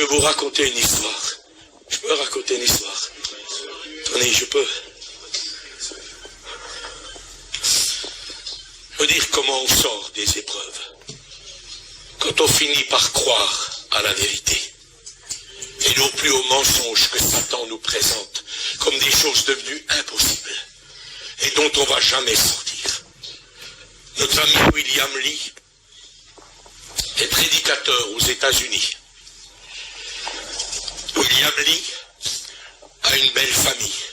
vais vous raconter une histoire. Je peux raconter une histoire. Attendez, je peux. Je veux dire comment on sort des épreuves. Quand on finit par croire à la vérité. Et non plus aux mensonges que Satan nous présente comme des choses devenues impossibles et dont on ne va jamais sortir. Notre ami William Lee est prédicateur aux États-Unis. William Lee a une belle famille,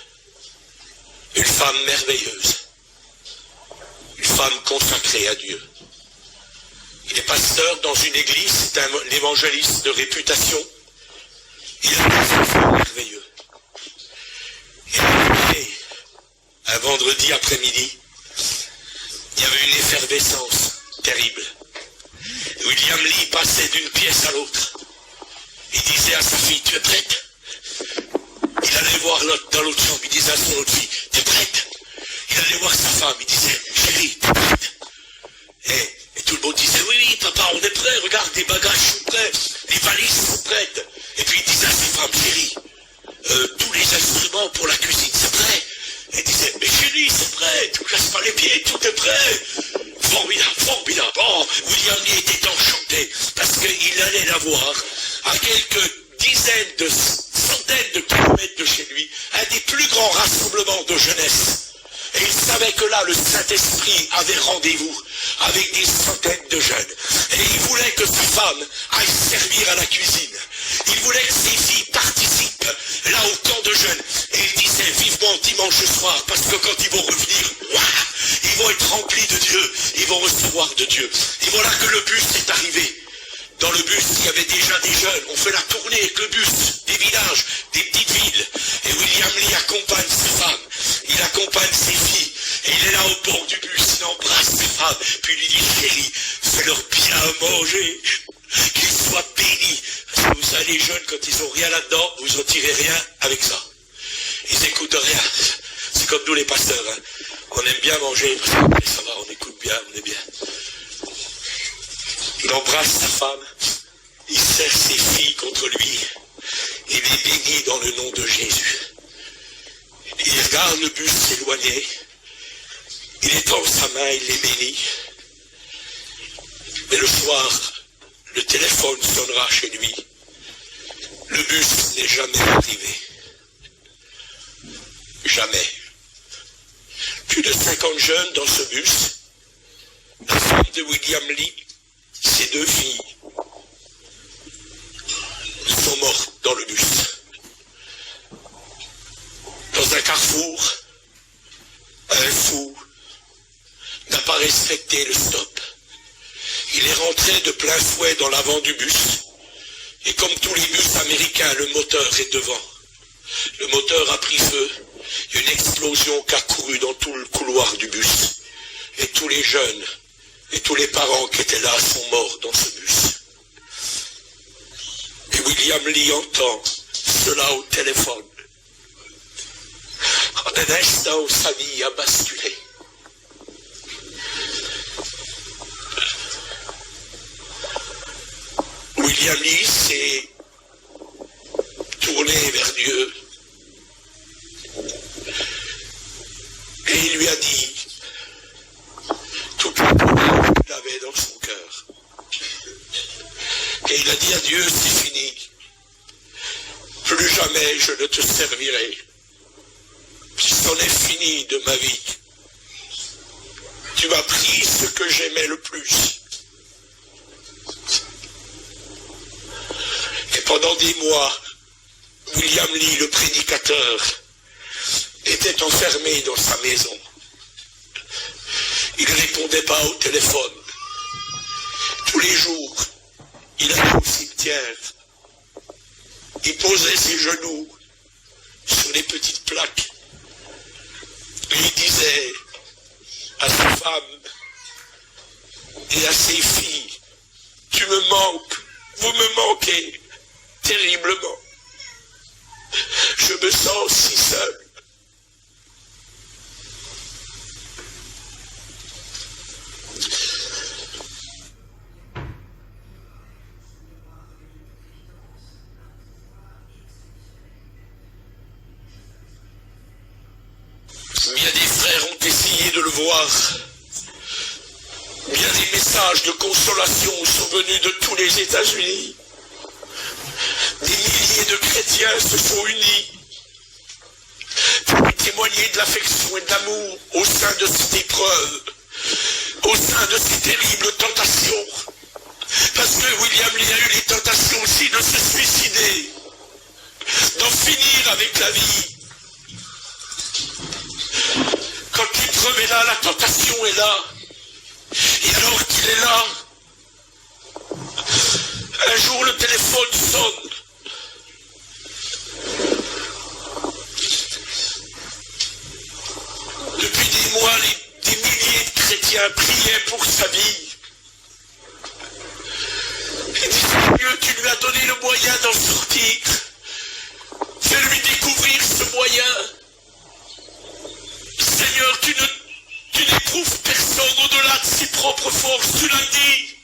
une femme merveilleuse, une femme consacrée à Dieu. Il est pasteur dans une église, c'est un évangéliste de réputation. Il a des enfants merveilleux. Et un vendredi après-midi, il y avait une effervescence terrible. William Lee passait d'une pièce à l'autre. Il disait à sa fille, tu es prête? Il allait voir dans l'autre chambre, il disait à son autre fille, tu es prête? Il allait voir sa femme, il disait, chérie, tu es prête? Et tout le monde disait, oui, oui, papa, on est prêt, regarde, les bagages sont prêts, les valises sont prêtes. Et puis il disait à sa femme, chérie, tous les instruments pour la cuisine, c'est prêt? Elle disait, mais chérie, c'est prêt, tu ne casses pas les pieds, tout est prêt. Formidable, formidable. Oh, William Lee était enchanté, parce qu'il allait la voir à quelques dizaines de centaines de kilomètres de chez lui, un des plus grands rassemblements de jeunesse. Et il savait que là, le Saint-Esprit avait rendez-vous avec des centaines de jeunes. Et il voulait que sa femme aille servir à la cuisine. Il voulait que ses filles participent là au camp de jeunes. Et il disait vivement dimanche soir, parce que quand ils vont revenir, ils vont être remplis de Dieu, ils vont recevoir de Dieu. Et voilà que le bus est arrivé. Dans le bus, il y avait déjà des jeunes. On fait la tournée avec le bus, des villages, des petites villes. Et William Lee accompagne ses femmes. Il accompagne ses filles. Et il est là au bord du bus. Il embrasse ses femmes. Puis il lui dit, chérie, fais-leur bien à manger. Qu'ils soient bénis. Parce que vous savez, les jeunes, quand ils n'ont rien là-dedans, vous n'en tirez rien avec ça. Ils n'écoutent rien. C'est comme nous les pasteurs. Hein. On aime bien manger. Ça va, on écoute bien, on est bien. Il embrasse sa femme, il serre ses filles contre lui, il les bénit dans le nom de Jésus. Il regarde le bus s'éloigner, il étend sa main, il les bénit. Mais le soir, le téléphone sonnera chez lui. Le bus n'est jamais arrivé. Jamais. Plus de 50 jeunes dans ce bus. La femme de William Lee, ses deux filles sont mortes dans le bus. Dans un carrefour, un fou n'a pas respecté le stop. Il est rentré de plein fouet dans l'avant du bus. Et comme tous les bus américains, le moteur est devant. Le moteur a pris feu. Il y a une explosion qui a couru dans tout le couloir du bus. Et tous les jeunes et tous les parents qui étaient là sont morts dans ce bus. Et William Lee entend cela au téléphone. En un instant, sa vie a basculé. William Lee s'est tourné vers Dieu et il lui a dit toute la colère qu'il avait dans son cœur. Et il a dit à Dieu, c'est fini. Plus jamais je ne te servirai. C'en est fini de ma vie. Tu m'as pris ce que j'aimais le plus. Et pendant des mois, William Lee, le prédicateur, était enfermé dans sa maison. Il ne répondait pas au téléphone. Tous les jours, il allait au cimetière. Il posait ses genoux sur les petites plaques. Et il disait à sa femme et à ses filles, tu me manques, vous me manquez terriblement. Je me sens si seul. voir. Bien des messages de consolation sont venus de tous les États-Unis. Des milliers de chrétiens se sont unis pour lui témoigner de l'affection et de l'amour au sein de cette épreuve, au sein de ces terribles tentations. Parce que William Lee a eu les tentations aussi de se suicider, d'en finir avec la vie. Quand l'épreuve est là, la tentation est là. Et alors qu'il est là, un jour le téléphone sonne. Depuis des mois, des milliers de chrétiens priaient pour sa vie. Et dit, Seigneur, tu lui as donné le moyen d'en sortir. Fais-lui découvrir ce moyen. Seigneur, tu n'éprouves personne au-delà de ses propres forces, tu l'as dit.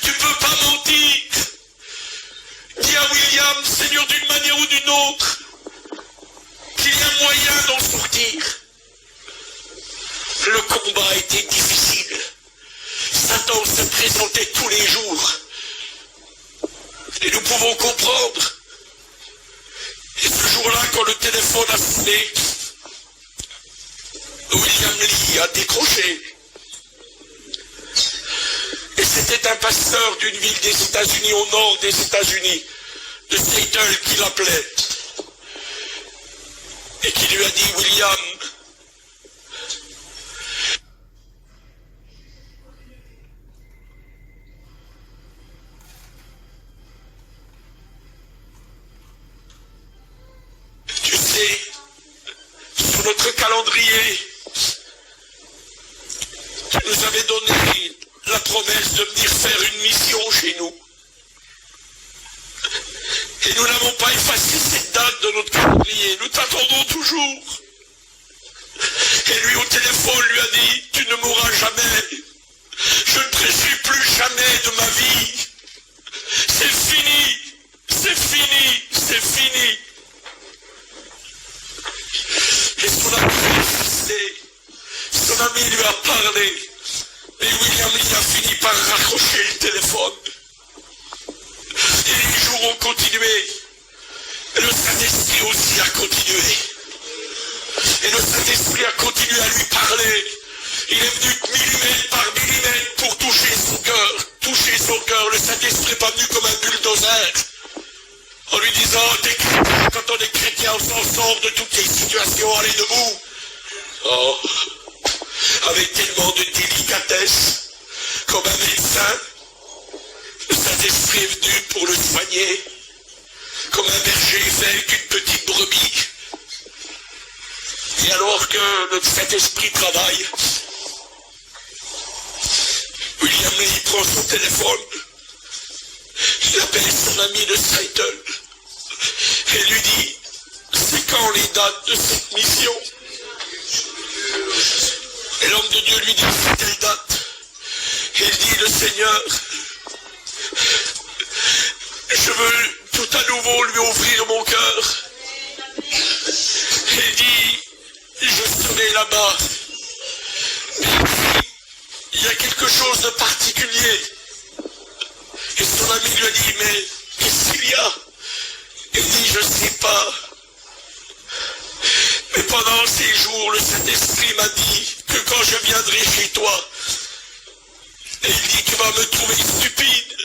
Tu ne peux pas mentir. Dis à William, Seigneur, d'une manière ou d'une autre, qu'il y a moyen d'en sortir. Le combat a été difficile. Satan se présentait tous les jours. Et nous pouvons comprendre. Et ce jour-là, quand le téléphone a sonné, William Lee a décroché. Et c'était un pasteur d'une ville des États-Unis, au nord des États-Unis, de Seattle, qui l'appelait. Et qui lui a dit, William, tu sais, sur notre calendrier, tu nous avais donné la promesse de venir faire une mission chez nous. Et nous n'avons pas effacé cette date de notre calendrier. Nous t'attendons toujours. Et lui au téléphone lui a dit, tu ne mourras jamais. Je ne présume plus jamais de ma vie. C'est fini. C'est fini. C'est fini. Et son ami lui a insisté. Son ami lui a parlé. Et William Lee a fini par raccrocher le téléphone. Et les jours ont continué. Et le Saint-Esprit aussi a continué. Et le Saint-Esprit a continué à lui parler. Il est venu millimètre par millimètre pour toucher son cœur. Toucher son cœur. Le Saint-Esprit n'est pas venu comme un bulldozer. En lui disant, quand on est chrétien, on s'en sort de toutes les situations. Allez debout. Oh, avec tellement de délicatesse, comme un médecin, le Saint-Esprit est venu pour le soigner, comme un berger fait avec une petite brebis. Et alors que le Saint-Esprit travaille, William Lee prend son téléphone, il appelle son ami de Seattle et lui dit, c'est quand les dates de cette mission? Et l'homme de Dieu lui dit, c'est telle date? Et il dit, le Seigneur, je veux tout à nouveau lui ouvrir mon cœur. Et il dit, je serai là-bas. Mais il y a quelque chose de particulier. Et son ami lui a dit, mais qu'est-ce qu'il y a? Il dit, je ne sais pas. Mais pendant ces jours, le Saint-Esprit m'a dit que quand je viendrai chez toi, et il dit, tu vas me trouver stupide,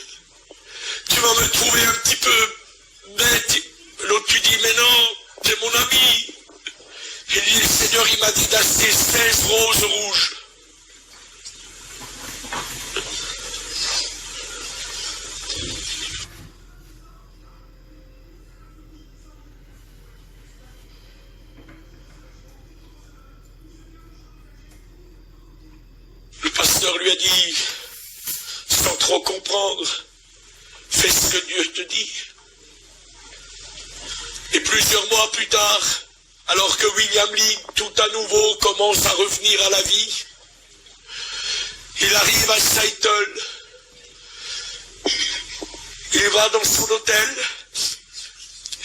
tu vas me trouver un petit peu bête. L'autre lui dit, mais non, t'es mon ami. Il dit, le Seigneur, il m'a dit d'acheter 16 roses rouges. Le pasteur lui a dit, sans trop comprendre, fais ce que Dieu te dit. Et plusieurs mois plus tard, alors que William Lee, tout à nouveau, commence à revenir à la vie, il arrive à Seattle, il va dans son hôtel,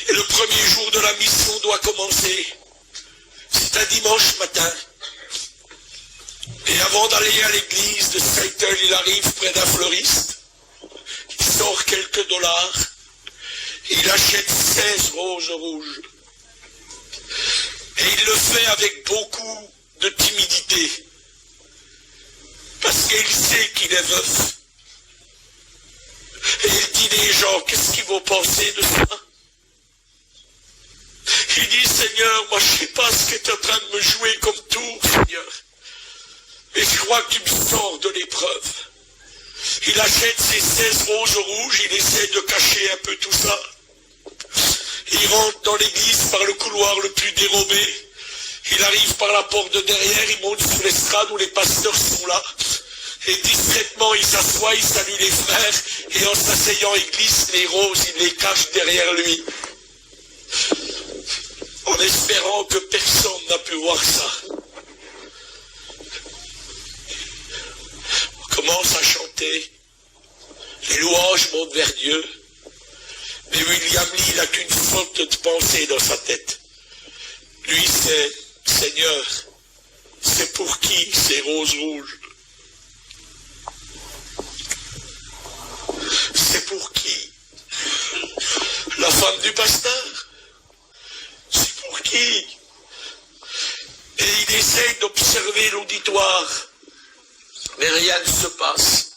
et le premier jour de la mission doit commencer. C'est un dimanche matin. Et avant d'aller à l'église de Seattle, il arrive près d'un fleuriste. Il sort quelques dollars. Il achète 16 roses rouges. Et il le fait avec beaucoup de timidité. Parce qu'il sait qu'il est veuf. Et il dit des gens, qu'est-ce qu'ils vont penser de ça? Il dit, Seigneur, moi je ne sais pas ce que tu es en train de me jouer comme tour, Seigneur. Mais je crois que tu me sors de l'épreuve. Il achète ses 16 roses rouges, il essaie de cacher un peu tout ça. Il rentre dans l'église par le couloir le plus dérobé. Il arrive par la porte de derrière, il monte sur l'estrade où les pasteurs sont là. Et discrètement, il s'assoit, il salue les frères. Et en s'asseyant, il glisse les roses, il les cache derrière lui. En espérant que personne n'a pu voir ça. On commence à chanter. Les louanges montent vers Dieu. Mais William Lee n'a qu'une faute de pensée dans sa tête. Lui, c'est Seigneur, c'est pour qui ces roses rouges? C'est pour qui? La femme du pasteur? C'est pour qui? Et il essaye d'observer l'auditoire. Mais rien ne se passe.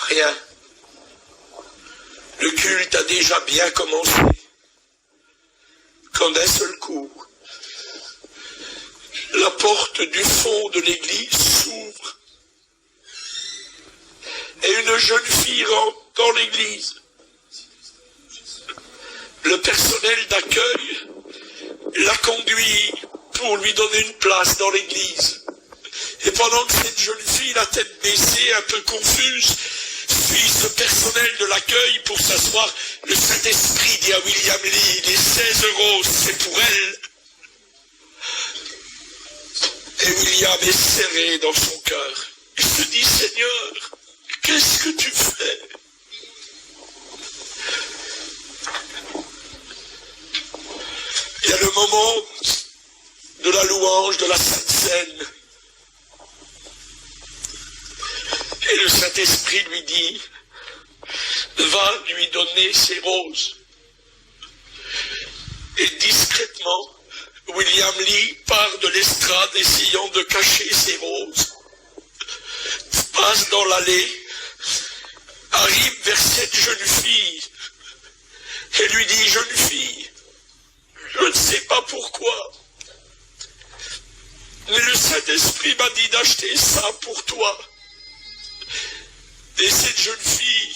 Rien. Le culte a déjà bien commencé. Quand d'un seul coup, la porte du fond de l'église s'ouvre. Et une jeune fille rentre dans l'église. Le personnel d'accueil la conduit pour lui donner une place dans l'église. Et pendant que cette jeune fille, la tête baissée, un peu confuse, suit ce personnel de l'accueil pour s'asseoir, le Saint-Esprit dit à William Lee, les 16 euros, c'est pour elle. Et William est serré dans son cœur. Il se dit, Seigneur, qu'est-ce que tu fais? Il y a le moment de la louange de la Sainte Seine. Et le Saint-Esprit lui dit, va lui donner ses roses. Et discrètement, William Lee part de l'estrade essayant de cacher ses roses, passe dans l'allée, arrive vers cette jeune fille et lui dit, jeune fille, je ne sais pas pourquoi, mais le Saint-Esprit m'a dit d'acheter ça pour toi. Et cette jeune fille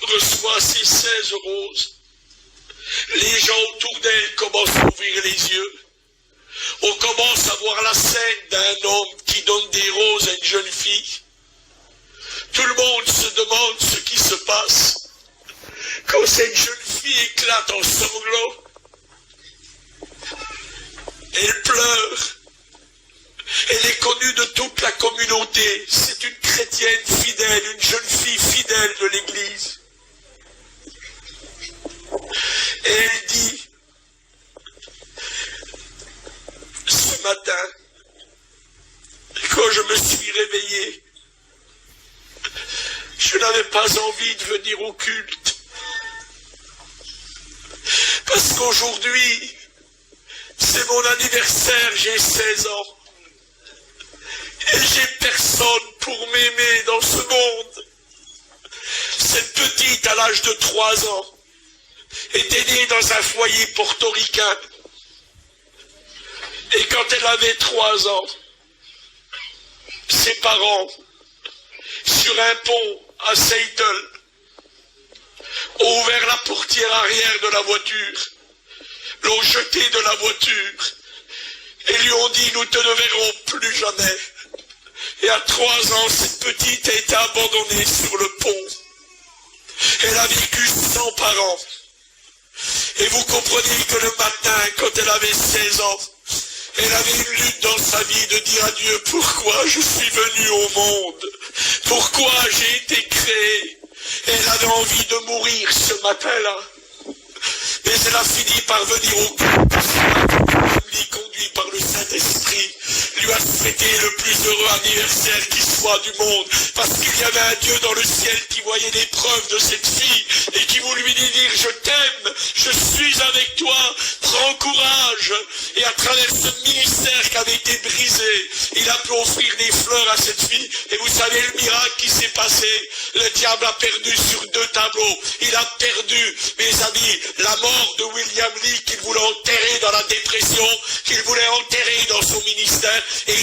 reçoit ses 16 roses. Les gens autour d'elle commencent à ouvrir les yeux. On commence à voir la scène d'un homme qui donne des roses à une jeune fille. Tout le monde se demande ce qui se passe. Quand cette jeune fille éclate en sanglots, elle pleure. Elle est connue de toute la communauté. C'est une chrétienne fidèle, une jeune fille fidèle de l'église. Et elle dit, ce matin, quand je me suis réveillé, je n'avais pas envie de venir au culte. Parce qu'aujourd'hui, c'est mon anniversaire, j'ai 16 ans. Et j'ai personne pour m'aimer dans ce monde. Cette petite, à l'âge de 3 ans, était née dans un foyer portoricain. Et quand elle avait 3 ans, ses parents, sur un pont à Seattle, ont ouvert la portière arrière de la voiture, l'ont jetée de la voiture, et lui ont dit, nous te ne verrons plus jamais. Et à 3 ans, cette petite a été abandonnée sur le pont. Elle a vécu sans parents. Et vous comprenez que le matin, quand elle avait 16 ans, elle avait une lutte dans sa vie de dire à Dieu, pourquoi je suis venu au monde? Pourquoi j'ai été créé? Elle avait envie de mourir ce matin-là. Mais elle a fini par venir au culte, conduit par le Saint-Esprit, lui a souhaité le plus heureux anniversaire qui soit du monde, parce qu'il y avait un Dieu dans le ciel qui voyait les preuves de cette fille et qui voulait lui dire je t'aime, je suis avec toi, prends courage. Et à travers ce ministère qui avait été brisé, il a pu offrir des fleurs à cette fille. Et vous savez le miracle qui s'est passé, le diable a perdu sur 2 tableaux. Il a perdu, mes amis, la mort de William Lee qu'il voulait enterrer dans la dépression, qu'il voulait enterrer dans son ministère, et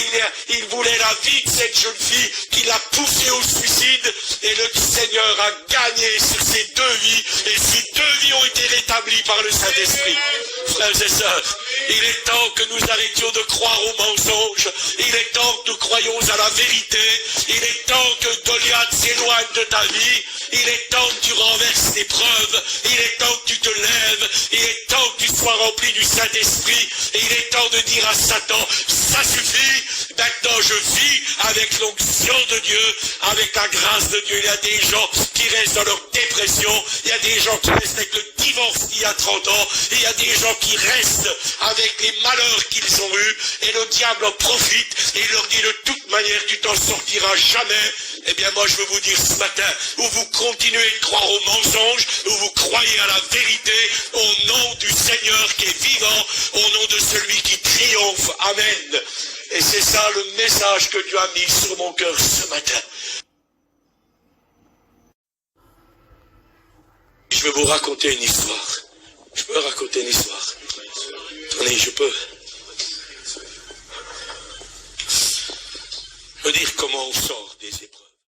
il voulait la vie de cette jeune fille qui l'a poussée au suicide, et le Seigneur a gagné sur ces 2 vies, et ces 2 vies ont été rétablies par le Saint-Esprit. Frères et sœurs, il est temps que nous arrêtions de croire aux mensonges, il est temps que nous croyions à la vérité, il est temps que Goliath s'éloigne de ta vie, il est temps que tu renverses l'épreuve, il est temps que tu te lèves, il est temps que tu sois rempli du Saint-Esprit, et il est temps de dire à Satan, ça suffit, maintenant je vis avec l'onction de Dieu, avec la grâce de Dieu. Il y a des gens qui restent dans leur dépression, il y a des gens qui restent avec le divorce d'il y a 30 ans, et il y a des gens qui restent avec les malheurs qu'ils ont eus, et le diable en profite, et il leur dit de toute manière tu t'en sortiras jamais. Eh bien moi je veux vous dire ce matin, où vous continuez de croire aux mensonges, où vous croyez à la vérité, au nom du Seigneur qui est vivant, au nom de celui qui triomphe. Amen. Et c'est ça le message que Dieu a mis sur mon cœur ce matin. Je vais vous raconter une histoire. Je peux raconter une histoire. Attendez, je peux. Je veux dire comment on sort des épreuves.